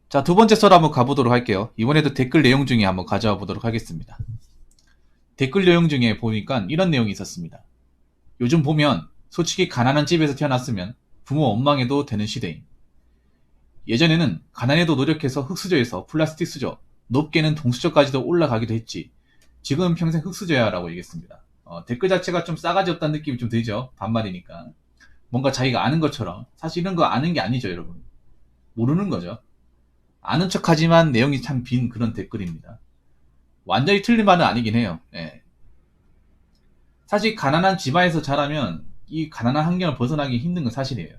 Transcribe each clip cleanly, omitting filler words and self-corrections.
자, 두 번째 썰 한번 가보도록 할게요. 이번에도 댓글 내용 중에 한번 가져와 보도록 하겠습니다. 댓글 내용 중에 보니까 이런 내용이 있었습니다. 요즘 보면 솔직히 가난한 집에서 태어났으면 부모 원망해도 되는 시대임. 예전에는 가난해도 노력해서 흙수저에서 플라스틱 수저, 높게는 동수저까지도 올라가기도 했지. 지금은 평생 흙수저야 라고 얘기했습니다. 댓글 자체가 좀 싸가지 없다는 느낌이 좀 들죠. 반말이니까. 뭔가 자기가 아는 것처럼. 사실 이런 거 아는 게 아니죠, 여러분. 모르는 거죠. 아는 척하지만 내용이 참 빈 그런 댓글입니다. 완전히 틀린 말은 아니긴 해요. 예. 사실 가난한 집안에서 자라면 이 가난한 환경을 벗어나기 힘든 건 사실이에요.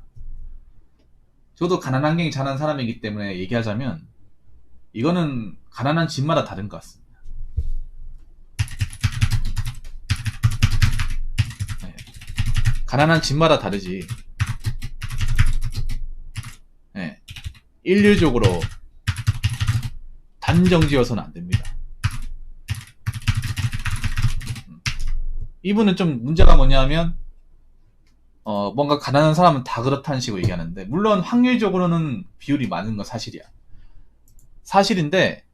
저도 가난한 환경에 자란 사람이기 때문에 얘기하자면 이거는 가난한 집마다 다른 것 같습니다. 예. 가난한 집마다 다르지. 예. 일률적으로 단정 지어서는 안 됩니다. 이분은 좀 문제가 뭐냐면 뭔가 가난한 사람은 다 그렇다는 식으로 얘기하는데, 물론 확률적으로는 비율이 많은 건 사실이야. 사실인데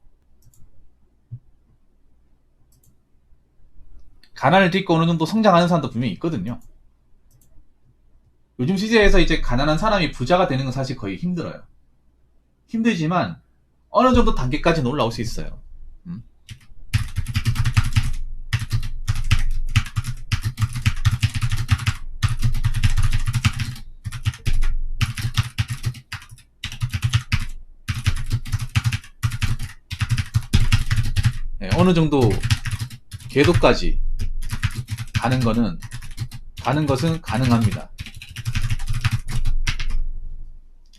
가난을 딛고 어느 정도 성장하는 사람도 분명히 있거든요. 요즘 시대에서 이제 가난한 사람이 부자가 되는 건 사실 거의 힘들어요. 힘들지만 어느 정도 단계까지는 올라올 수 있어요. 음. 네, 어느 정도 궤도까지 가는 것은 가능합니다.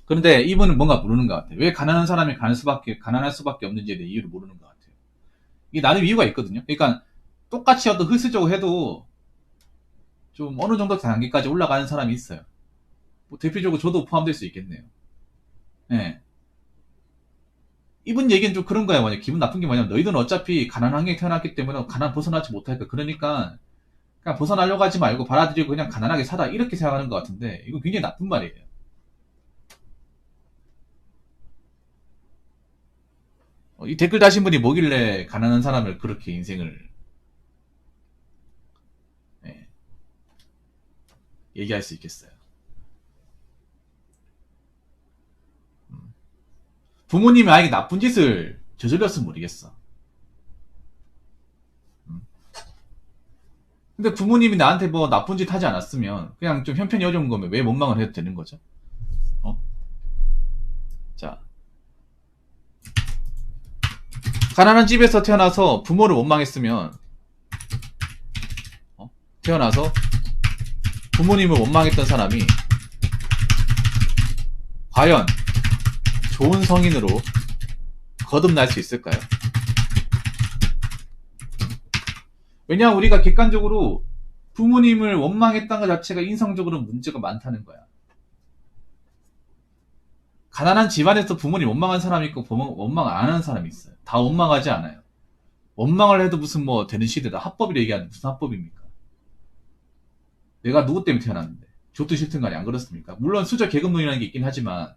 그런데 이분은 뭔가 모르는 것 같아요. 왜 가난한 사람이 가난할 수밖에 없는지에 대해 이유를 모르는 것 같아요. 이게 나름 이유가 있거든요. 그러니까 똑같이 어떤 흙수저고 해도 좀 어느 정도 단계까지 올라가는 사람이 있어요. 뭐 대표적으로 저도 포함될 수 있겠네요. 예. 이분 얘기는 좀 그런 거야. 뭐냐, 기분 나쁜 게 뭐냐면, 너희들은 어차피 가난한 환경에 태어났기 때문에 가난 벗어나지 못할까. 그러니까 그냥 벗어나려고 하지 말고 받아들이고 그냥 가난하게 살아, 이렇게 생각하는 것 같은데, 이건 굉장히 나쁜 말이에요. 이 댓글 다신 분이 뭐길래 가난한 사람을 그렇게 인생을, 예, 얘기할 수 있겠어요. 부모님이 아예 나쁜 짓을 저질렀으면 모르겠어. 음. 근데 부모님이 나한테 뭐 나쁜 짓 하지 않았으면 그냥 좀 형편이 어려운 거면 왜 원망을 해도 되는 거죠? 어? 자, 가난한 집에서 태어나서 부모를 원망했으면, 태어나서 부모님을 원망했던 사람이 과연 좋은 성인으로 거듭날 수 있을까요? 왜냐하면 우리가 객관적으로 부모님을 원망했다는 것 자체가 인성적으로 문제가 많다는 거야. 가난한 집안에서 부모님 원망한 사람이 있고 원망 안 하는 사람이 있어요. 다 원망하지 않아요. 원망을 해도 무슨 뭐 되는 시대다. 합법이라 얘기하는 무슨 합법입니까? 내가 누구 때문에 태어났는데. 좋든 싫든 간에 안 그렇습니까? 물론 수저 계급론이라는 게 있긴 하지만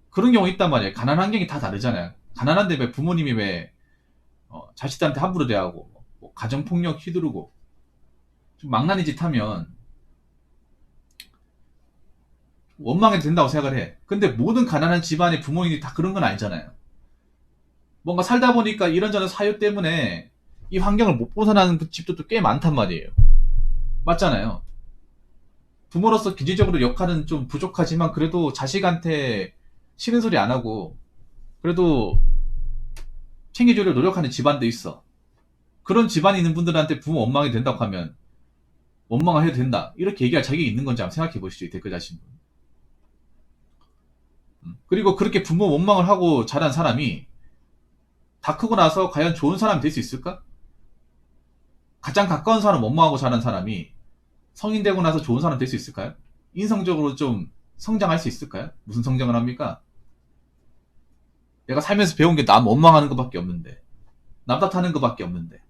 그런 경우 있단 말이에요. 가난 환경이 다 다르잖아요. 가난한데 왜 부모님이 왜 자식들한테 함부로 대하고 뭐 가정폭력 휘두르고 좀 망나니 짓 하면 원망해도 된다고 생각을 해. 근데 모든 가난한 집안의 부모님이 다 그런 건 아니잖아요. 뭔가 살다 보니까 이런저런 사유 때문에 이 환경을 못 벗어나는 그 집들도 꽤 많단 말이에요. 맞잖아요. 부모로서 기질적으로 역할은 좀 부족하지만 그래도 자식한테 싫은 소리 안 하고 그래도 챙겨주려 노력하는 집안도 있어. 그런 집안에 있는 분들한테 부모 원망이 된다고 하면 원망을 해도 된다. 이렇게 얘기할 자격이 있는 건지 한번 생각해 보시죠. 이 댓글 다신 분. 그리고 그렇게 부모 원망을 하고 자란 사람이 다 크고 나서 과연 좋은 사람이 될 수 있을까? 가장 가까운 사람 원망하고 자란 사람이 성인 되고 나서 좋은 사람 될 수 있을까요? 인성적으로 좀 성장할 수 있을까요? 무슨 성장을 합니까? 내가 살면서 배운 게 남 원망하는 것밖에 없는데, 남 탓하는 것밖에 없는데,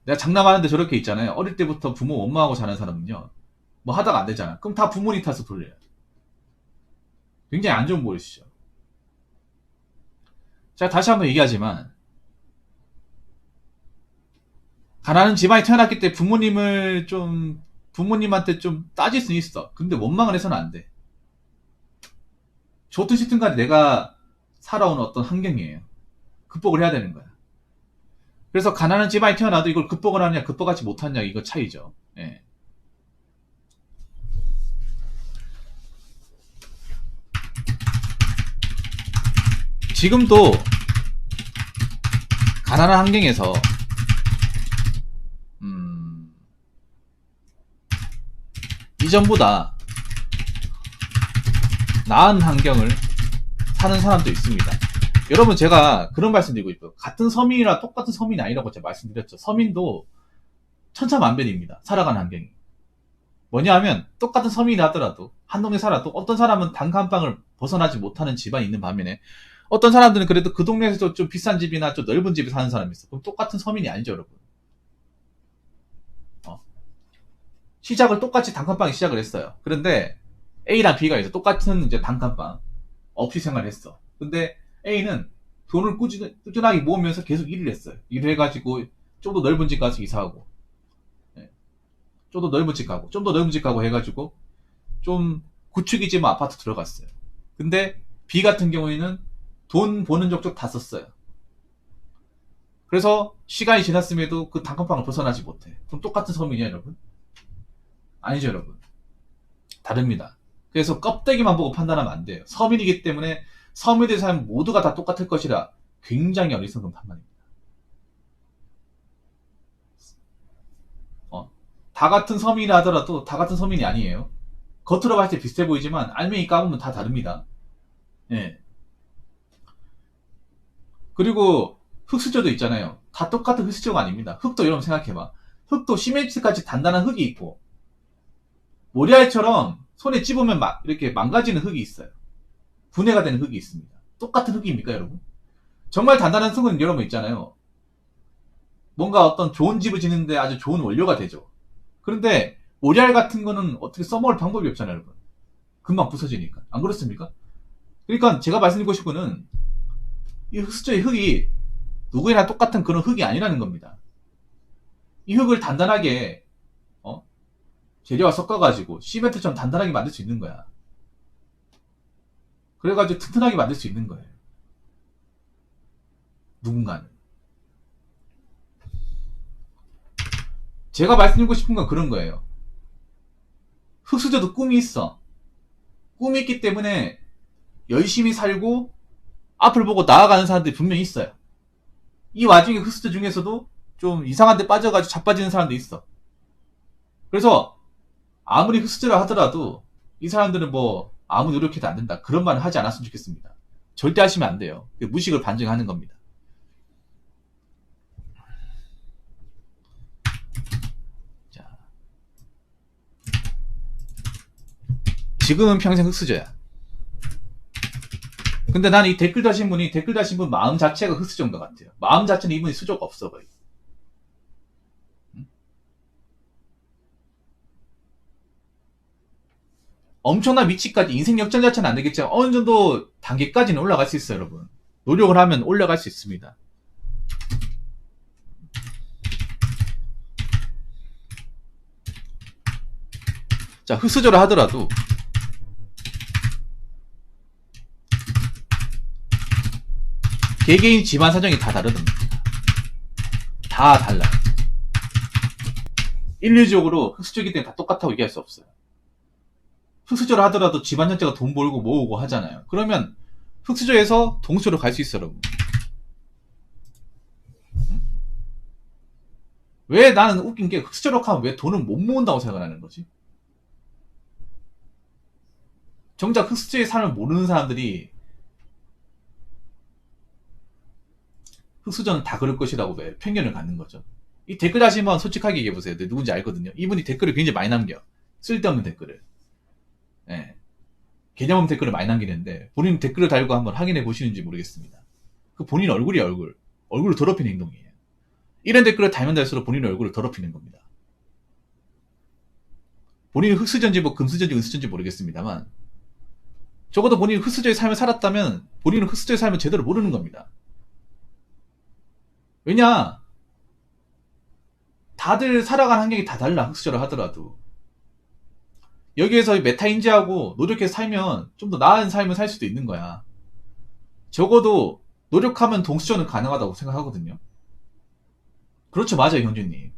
내가 장난하는데 저렇게 있잖아요. 어릴 때부터 부모 원망하고 자란 사람은요, 뭐 하다가 안 되잖아. 그럼 다 부모님 탓을 돌려요. 굉장히 안 좋은 버릇이죠. 제가 다시 한번 얘기하지만 가난한 집안에 태어났기 때문에 부모님한테 좀 따질 수는 있어. 근데 원망을 해서는 안 돼. 좋든 싫든 간에 내가 살아온 어떤 환경이에요. 극복을 해야 되는 거야. 그래서 가난한 집안에 태어나도 이걸 극복을 하느냐 극복하지 못하느냐 이거 차이죠. 예. 지금도 가난한 환경에서 이전보다 나은 환경을 사는 사람도 있습니다. 여러분 제가 그런 말씀드리고 싶어요. 같은 서민이라 똑같은 서민이 아니라고 제가 말씀드렸죠. 서민도 천차만별입니다. 살아가는 환경이. 뭐냐 하면 똑같은 서민이 하더라도 한 동네 살아도 어떤 사람은 단가 한 방을 벗어나지 못하는 집안이 있는 반면에 어떤 사람들은 그래도 그 동네에서 좀 비싼 집이나 좀 넓은 집에 사는 사람이 있어. 그럼 똑같은 서민이 아니죠, 여러분. 시작을 똑같이 단칸방에 시작을 했어요. 그런데 A랑 B가 있어. 똑같은 이제 단칸방 없이 생활을 했어. 근데 A는 돈을 꾸준하게 모으면서 계속 일을 했어요. 일을 해가지고 좀 더 넓은 집 가서 이사하고, 좀 더 넓은 집 가고, 좀 더 넓은 집 가고 해가지고 좀 구축이지만 아파트 들어갔어요. 근데 B 같은 경우에는 돈 버는 족족 다 썼어요. 그래서 시간이 지났음에도 그 단칸방을 벗어나지 못해. 그럼 똑같은 서민이야, 여러분? 아니죠, 여러분. 다릅니다. 그래서 껍데기만 보고 판단하면 안 돼요. 서민이기 때문에 서민들의 삶 모두가 다 똑같을 것이라 굉장히 어리석은 판단입니다. 다 같은 서민이라 하더라도 다 같은 서민이 아니에요. 겉으로 봤을 때 비슷해 보이지만 알맹이 까보면 다 다릅니다. 예. 그리고 흙수저도 있잖아요. 다 똑같은 흙수저가 아닙니다. 흙도 여러분 생각해봐. 흙도 시멘트까지 단단한 흙이 있고 모래알처럼 손에 찝으면 막 이렇게 망가지는 흙이 있어요. 분해가 되는 흙이 있습니다. 똑같은 흙입니까, 여러분? 정말 단단한 흙은 여러분 있잖아요. 뭔가 어떤 좋은 집을 짓는데 아주 좋은 원료가 되죠. 그런데 모래알 같은 거는 어떻게 써먹을 방법이 없잖아요, 여러분. 금방 부서지니까. 안 그렇습니까? 그러니까 제가 말씀드리고 싶은 거는 이 흙수저의 흙이 누구나 똑같은 그런 흙이 아니라는 겁니다. 이 흙을 단단하게 재료와 섞어가지고 시멘트처럼 단단하게 만들 수 있는 거야. 그래가지고 튼튼하게 만들 수 있는 거예요. 누군가는. 제가 말씀드리고 싶은 건 그런 거예요. 흙수저도 꿈이 있어. 꿈이 있기 때문에 열심히 살고 앞을 보고 나아가는 사람들이 분명히 있어요. 이 와중에 흙수저 중에서도 좀 이상한 데 빠져가지고 자빠지는 사람도 있어. 그래서 아무리 흙수저라 하더라도 이 사람들은 뭐 아무 노력해도 안 된다. 그런 말을 하지 않았으면 좋겠습니다. 절대 하시면 안 돼요. 무식을 반증하는 겁니다. 자, 지금은 평생 흙수저야. 근데 나는 이 댓글 다신 분 마음 자체가 흙수저인 것 같아요. 마음 자체는 이분이 수저가 없어 거의. 엄청난 위치까지 인생 역전 자체는 안 되겠지만 어느 정도 단계까지는 올라갈 수 있어요, 여러분. 노력을 하면 올라갈 수 있습니다. 자, 흙수저를 하더라도 개개인 집안 사정이 다 다르답니다. 다 달라요. 인류적으로 흙수저이기 때문에 다 똑같다고 얘기할 수 없어요. 흙수저를 하더라도 집안 전체가 돈 벌고 모으고 하잖아요. 그러면 흙수저에서 동수저로 갈 수 있어요, 여러분. 왜 나는 웃긴 게 흙수저로 하면 왜 돈을 못 모은다고 생각하는 거지? 정작 흙수저의 삶을 모르는 사람들이 흙수저는 다 그럴 것이라고 왜 편견을 갖는 거죠. 이 댓글 다시면 솔직하게 얘기해보세요. 누군지 알거든요. 이분이 댓글을 굉장히 많이 남겨. 쓸데없는 댓글을. 예. 개념 없는 댓글을 많이 남기는데 본인 댓글을 달고 한번 확인해 보시는지 모르겠습니다. 그 본인 얼굴이 얼굴을 더럽히는 행동이에요. 이런 댓글을 달면 달수록 본인의 얼굴을 더럽히는 겁니다. 본인이 흑수저인지 뭐 금수저인지 은수저인지 모르겠습니다만 적어도 본인이 흑수저의 삶을 살았다면 본인은 흑수저의 삶을 제대로 모르는 겁니다. 왜냐? 다들 살아가는 환경이 다 달라. 흑수저를 하더라도. 여기에서 메타인지하고 노력해서 살면 좀 더 나은 삶을 살 수도 있는 거야. 적어도 노력하면 동수저는 가능하다고 생각하거든요. 그렇죠. 맞아요, 형준님.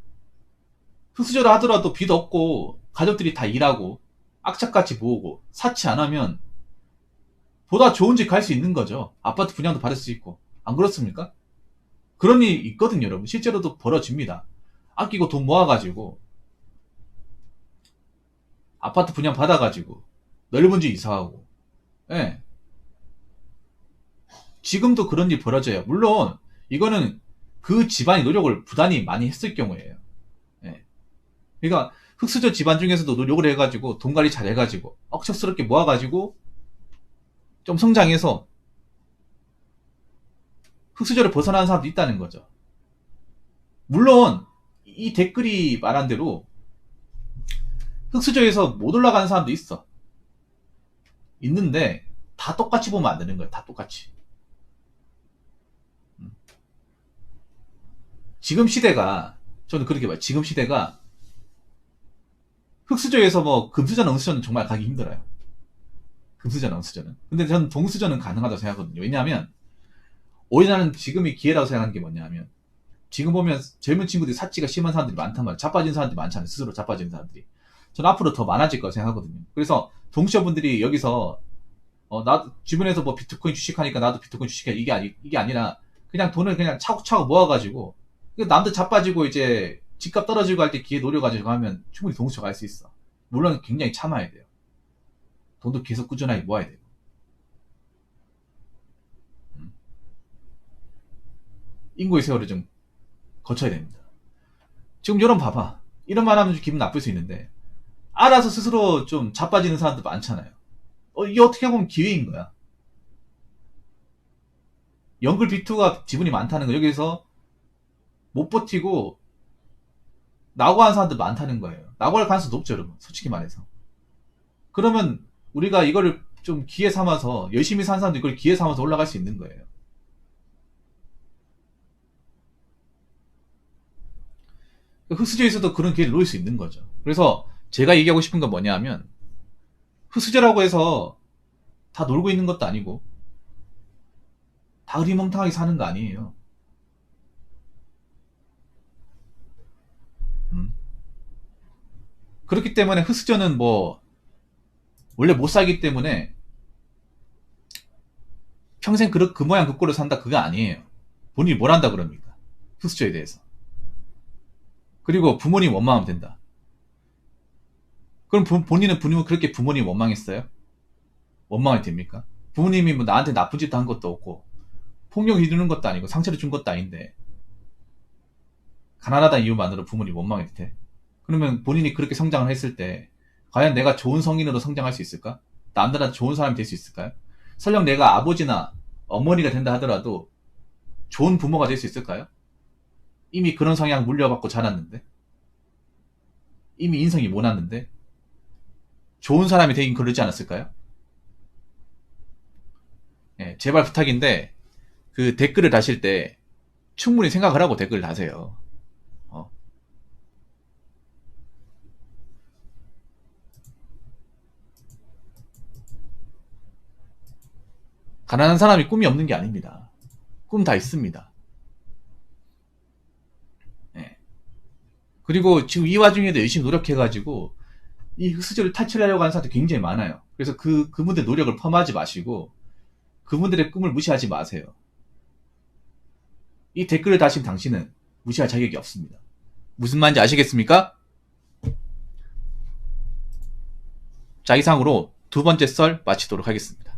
흑수저를 하더라도 빚 없고 가족들이 다 일하고 악착같이 모으고 사치 안 하면 보다 좋은 집 갈 수 있는 거죠. 아파트 분양도 받을 수 있고. 안 그렇습니까? 그런 일이 있거든요, 여러분. 실제로도 벌어집니다. 아끼고 돈 모아가지고 아파트 분양 받아가지고 넓은 집 이사하고. 예. 지금도 그런 일 벌어져요. 물론 이거는 그 집안이 노력을 부단히 많이 했을 경우에요. 예. 그러니까 흑수저 집안 중에서도 노력을 해가지고 돈 관리 잘 해가지고 억척스럽게 모아가지고 좀 성장해서 흑수저를 벗어나는 사람도 있다는 거죠. 물론 이 댓글이 말한 대로 흑수저에서 못 올라가는 사람도 있어. 있는데 다 똑같이 보면 안 되는 거예요. 다 똑같이. 지금 시대가 저는 그렇게 봐요. 지금 시대가 흑수저에서 뭐 금수저나 은수저는 정말 가기 힘들어요. 금수저나 은수저는. 근데 저는 동수저는 가능하다고 생각하거든요. 왜냐하면 오히려 나는 지금이 기회라고 생각하는 게 뭐냐면 지금 보면 젊은 친구들이 사치가 심한 사람들이 많단 말이에요. 자빠진 사람들이 많잖아요. 스스로 자빠진 사람들이. 저는 앞으로 더 많아질 거라고 생각하거든요. 그래서 동수저분들이 여기서 나 주변에서 뭐 비트코인 주식하니까 나도 비트코인 주식해 이게 아니라 그냥 돈을 그냥 차곡차곡 모아가지고 남들 자빠지고 이제 집값 떨어지고 할 때 기회 노려가지고 하면 충분히 동수저가 할 수 있어. 물론 굉장히 참아야 돼요. 돈도 계속 꾸준하게 모아야 돼요. 인고의 세월을 좀 거쳐야 됩니다. 지금 여러분 봐봐. 이런 말 하면 좀 기분 나쁠 수 있는데 알아서 스스로 좀 자빠지는 사람들 많잖아요. 이게 어떻게 보면 기회인 거야. 연글 B2가 지분이 많다는 거 여기서 못 버티고 낙오한 사람들 많다는 거예요. 낙오할 가능성이 높죠, 여러분. 솔직히 말해서. 그러면 우리가 이거를 좀 기회 삼아서 열심히 산 사람도 이걸 기회 삼아서 올라갈 수 있는 거예요. 흑수저에서도 그런 기회를 놓을 수 있는 거죠. 그래서 제가 얘기하고 싶은 건 뭐냐 하면 흑수저라고 해서 다 놀고 있는 것도 아니고 다 흐리멍텅하게 사는 거 아니에요. 그렇기 때문에 흑수저는 뭐 원래 못 살기 때문에 평생 그 모양 그 꼴로 산다 그거 아니에요. 본인이 뭘 한다 그럽니까? 흑수저에 대해서. 그리고 부모님 원망하면 된다. 그럼 본인은 그렇게 부모님 원망했어요? 원망이 됩니까? 부모님이 뭐 나한테 나쁜 짓도 한 것도 없고 폭력 이루는 것도 아니고 상처를 준 것도 아닌데 가난하다는 이유만으로 부모님 원망해도 돼? 그러면 본인이 그렇게 성장을 했을 때 과연 내가 좋은 성인으로 성장할 수 있을까? 남들한테 좋은 사람이 될 수 있을까요? 설령 내가 아버지나 어머니가 된다 하더라도 좋은 부모가 될 수 있을까요? 이미 그런 성향 물려받고 자랐는데 이미 인성이 모났는데 좋은 사람이 되긴 그러지 않았을까요? 예, 제발 부탁인데 그 댓글을 다실 때 충분히 생각을 하고 댓글을 다세요. 가난한 사람이 꿈이 없는 게 아닙니다. 꿈 다 있습니다. 예. 그리고 지금 이 와중에도 열심히 노력해가지고 이 흑수저를 탈출하려고 하는 사람들이 굉장히 많아요. 그래서 그분들 노력을 폄하하지 마시고 그분들의 꿈을 무시하지 마세요. 이 댓글을 다신 당신은 무시할 자격이 없습니다. 무슨 말인지 아시겠습니까? 자, 이상으로 두 번째 썰 마치도록 하겠습니다.